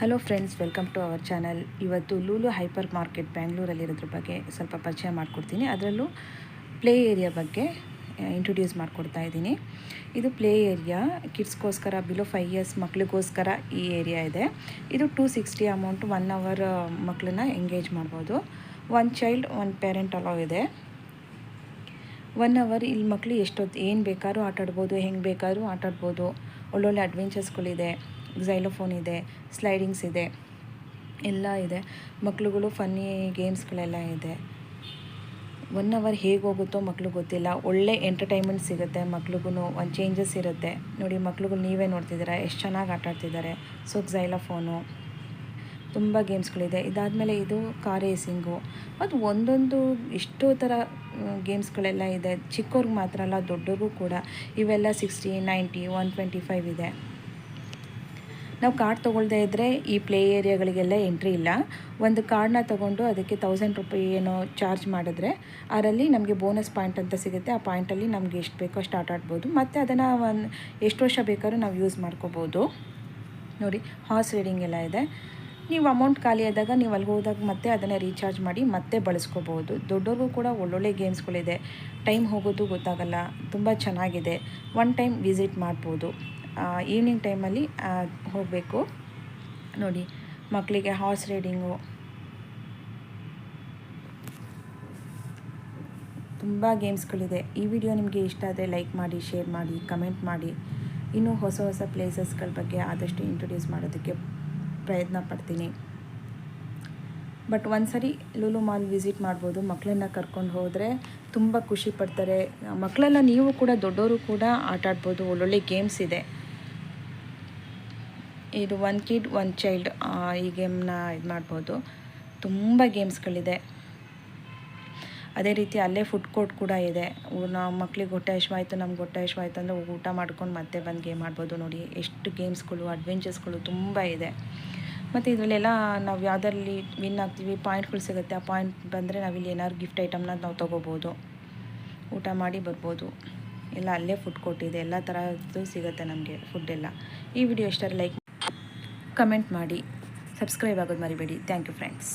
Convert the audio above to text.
Hello friends, welcome to our channel. ಇವತ್ತು Lulu hyper market ಬ್ಯಾಂಗ್ಳೂರಲ್ಲಿರೋದ್ರ ಬಗ್ಗೆ ಸ್ವಲ್ಪ ಪರಿಚಯ ಮಾಡಿಕೊಡ್ತೀನಿ. ಅದರಲ್ಲೂ ಪ್ಲೇ ಏರಿಯಾ ಬಗ್ಗೆ ಇಂಟ್ರೊಡ್ಯೂಸ್ ಮಾಡಿಕೊಡ್ತಾ ಇದ್ದೀನಿ. ಇದು ಪ್ಲೇ ಏರಿಯಾ ಕಿಡ್ಸ್ಗೋಸ್ಕರ, ಬಿಲೋ 5 ಇಯರ್ಸ್ ಮಕ್ಕಳಿಗೋಸ್ಕರ ಈ ಏರಿಯಾ ಇದೆ. ಇದು 260 ಅಮೌಂಟ್ 1 ಅವರ್ ಮಕ್ಕಳನ್ನ ಎಂಗೇಜ್ ಮಾಡ್ಬೋದು. 1 ಚೈಲ್ಡ್ 1 ಪೇರೆಂಟ್ ಅಲೋ ಇದೆ. 1 ಅವರ್ ಇಲ್ಲಿ ಮಕ್ಕಳು ಎಷ್ಟೊತ್ತು ಏನು ಬೇಕಾದ್ರೂ ಆಟಾಡ್ಬೋದು, ಹೆಂಗೆ ಬೇಕಾದ್ರೂ ಆಟಾಡ್ಬೋದು. ಒಳ್ಳೊಳ್ಳೆ ಅಡ್ವೆಂಚರ್ಸ್ಗಳಿದೆ, ಝೈಲೋಫೋನ್ ಇದೆ, ಸ್ಲೈಡಿಂಗ್ಸ್ ಇದೆ, ಎಲ್ಲ ಇದೆ. ಮಕ್ಳುಗಳು ಫನ್ನಿ ಗೇಮ್ಸ್ಗಳೆಲ್ಲ ಇದೆ. 1 ಅವರ್ ಹೇಗೆ ಹೋಗುತ್ತೋ ಮಕ್ಳಿಗೆ ಗೊತ್ತಿಲ್ಲ. ಒಳ್ಳೆ ಎಂಟರ್ಟೈನ್ಮೆಂಟ್ ಸಿಗುತ್ತೆ ಮಕ್ಳಿಗೂ, ಒಂದು ಚೇಂಜಸ್ ಇರುತ್ತೆ. ನೋಡಿ, ಮಕ್ಳುಗಳು ನೀವೇ ನೋಡ್ತಿದ್ದೀರಾ ಎಷ್ಟು ಚೆನ್ನಾಗಿ ಆಟಾಡ್ತಿದ್ದಾರೆ. ಸೊ ಝೈಲೋಫೋನು, ತುಂಬ ಗೇಮ್ಸ್ಗಳಿದೆ. ಇದಾದಮೇಲೆ ಇದು ಕಾರ್ ರೇಸಿಂಗು, ಮತ್ತು ಒಂದೊಂದು ಎಷ್ಟೋ ಥರ ಗೇಮ್ಸ್ಗಳೆಲ್ಲ ಇದೆ. ಚಿಕ್ಕವ್ರಿಗೆ ಮಾತ್ರ ಅಲ್ಲ, ದೊಡ್ಡವ್ರಿಗೂ ಕೂಡ. ಇವೆಲ್ಲ 60, 90, 125 ಇದೆ. ನಾವು ಕಾರ್ಡ್ ತೊಗೊಳ್ದೇ ಇದ್ದರೆ ಈ ಪ್ಲೇ ಏರಿಯಾಗಳಿಗೆಲ್ಲ ಎಂಟ್ರಿ ಇಲ್ಲ. ಒಂದು ಕಾರ್ಡನ್ನ ತೊಗೊಂಡು ಅದಕ್ಕೆ 1000 ರೂಪಾಯಿ ಏನೋ ಚಾರ್ಜ್ ಮಾಡಿದ್ರೆ ಅದರಲ್ಲಿ ನಮಗೆ ಬೋನಸ್ ಪಾಯಿಂಟ್ ಅಂತ ಸಿಗುತ್ತೆ. ಆ ಪಾಯಿಂಟಲ್ಲಿ ನಮಗೆ ಎಷ್ಟು ಬೇಕೋ ಅಷ್ಟು ಆಟ ಆಡ್ಬೋದು. ಮತ್ತು ಅದನ್ನು ಎಷ್ಟು ವರ್ಷ ಬೇಕಾದ್ರೂ ನಾವು ಯೂಸ್ ಮಾಡ್ಕೋಬೋದು. ನೋಡಿ, ಹಾರ್ಸ್ ರೈಡಿಂಗ್ ಎಲ್ಲ ಇದೆ. ನೀವು ಅಮೌಂಟ್ ಖಾಲಿ ಆದಾಗ ನೀವು ಅಲ್ಲಿಗೆ ಹೋದಾಗ ಮತ್ತೆ ಅದನ್ನು ರೀಚಾರ್ಜ್ ಮಾಡಿ ಮತ್ತೆ ಬಳಸ್ಕೋಬೋದು. ದೊಡ್ಡವ್ರಿಗೂ ಕೂಡ ಒಳ್ಳೊಳ್ಳೆ ಗೇಮ್ಸ್ಗಳಿದೆ. ಟೈಮ್ ಹೋಗೋದು ಗೊತ್ತಾಗಲ್ಲ, ತುಂಬ ಚೆನ್ನಾಗಿದೆ. ಒನ್ ಟೈಮ್ ವಿಸಿಟ್ ಮಾಡ್ಬೋದು. ಈವ್ನಿಂಗ್ ಟೈಮಲ್ಲಿ ಹೋಗಬೇಕು. ನೋಡಿ, ಮಕ್ಕಳಿಗೆ ಹಾರ್ಸ್ ರೈಡಿಂಗು, ತುಂಬ ಗೇಮ್ಸ್ಗಳಿದೆ. ಈ ವಿಡಿಯೋ ನಿಮಗೆ ಇಷ್ಟ ಆದರೆ ಲೈಕ್ ಮಾಡಿ, ಶೇರ್ ಮಾಡಿ, ಕಮೆಂಟ್ ಮಾಡಿ. ಇನ್ನೂ ಹೊಸ ಹೊಸ ಪ್ಲೇಸಸ್ಗಳ ಬಗ್ಗೆ ಆದಷ್ಟು ಇಂಟ್ರೊಡ್ಯೂಸ್ ಮಾಡೋದಕ್ಕೆ ಪ್ರಯತ್ನ ಪಡ್ತೀನಿ. ಬಟ್ ಒಂದ್ಸರಿ ಲೂಲು ಮಾಲ್ ವಿಸಿಟ್ ಮಾಡ್ಬೋದು. ಮಕ್ಕಳನ್ನ ಕರ್ಕೊಂಡು ಹೋದರೆ ತುಂಬ ಖುಷಿ ಪಡ್ತಾರೆ. ಮಕ್ಕಳೆಲ್ಲ, ನೀವು ಕೂಡ ದೊಡ್ಡವರು ಕೂಡ ಆಟಾಡ್ಬೋದು. ಒಳ್ಳೊಳ್ಳೆ ಗೇಮ್ಸ್ ಇದೆ. ಇದು 1 ಕಿಡ್ 1 ಚೈಲ್ಡ್ ಈ ಗೇಮ್ನ ಇದು ಮಾಡ್ಬೋದು. ತುಂಬ ಗೇಮ್ಸ್ಗಳಿದೆ. ಅದೇ ರೀತಿ ಅಲ್ಲೇ ಫುಡ್ ಕೋರ್ಟ್ ಕೂಡ ಇದೆ. ನಾವು ಮಕ್ಳಿಗೆ ಹೊಟ್ಟೆ ಹಶ್ವಾಯ್ತು, ನಮ್ಗೆ ಹೊಟ್ಟೆ ಹಶ್ವಾಯ್ತು ಅಂದರೆ ಊಟ ಮಾಡ್ಕೊಂಡು ಮತ್ತೆ ಬಂದು ಗೇಮ್ ಆಡ್ಬೋದು. ನೋಡಿ, ಎಷ್ಟು ಗೇಮ್ಸ್ಗಳು, ಅಡ್ವೆಂಚರ್ಸ್ಗಳು ತುಂಬ ಇದೆ. ಮತ್ತು ಇದರಲ್ಲೆಲ್ಲ ನಾವು ಯಾವುದರಲ್ಲಿ ವಿನ್ ಆಗ್ತೀವಿ, ಪಾಯಿಂಟ್ಗಳು ಸಿಗುತ್ತೆ. ಆ ಪಾಯಿಂಟ್ ಬಂದರೆ ನಾವಿಲ್ಲಿ ಏನಾದ್ರು ಗಿಫ್ಟ್ ಐಟಮ್ನ ನಾವು ತೊಗೋಬೋದು, ಊಟ ಮಾಡಿ ಬರ್ಬೋದು. ಎಲ್ಲ ಅಲ್ಲೇ ಫುಡ್ ಕೋರ್ಟ್ ಇದೆ. ಎಲ್ಲ ಥರದ್ದು ಸಿಗುತ್ತೆ ನಮಗೆ ಫುಡ್ಡೆಲ್ಲ. ಈ ವಿಡಿಯೋ ಇಷ್ಟ ಲೈಕ್, ಕಮೆಂಟ್ ಮಾಡಿ, ಸಬ್ಸ್ಕ್ರೈಬ್ ಆಗೋದು ಮರಿಬೇಡಿ. Thank you friends.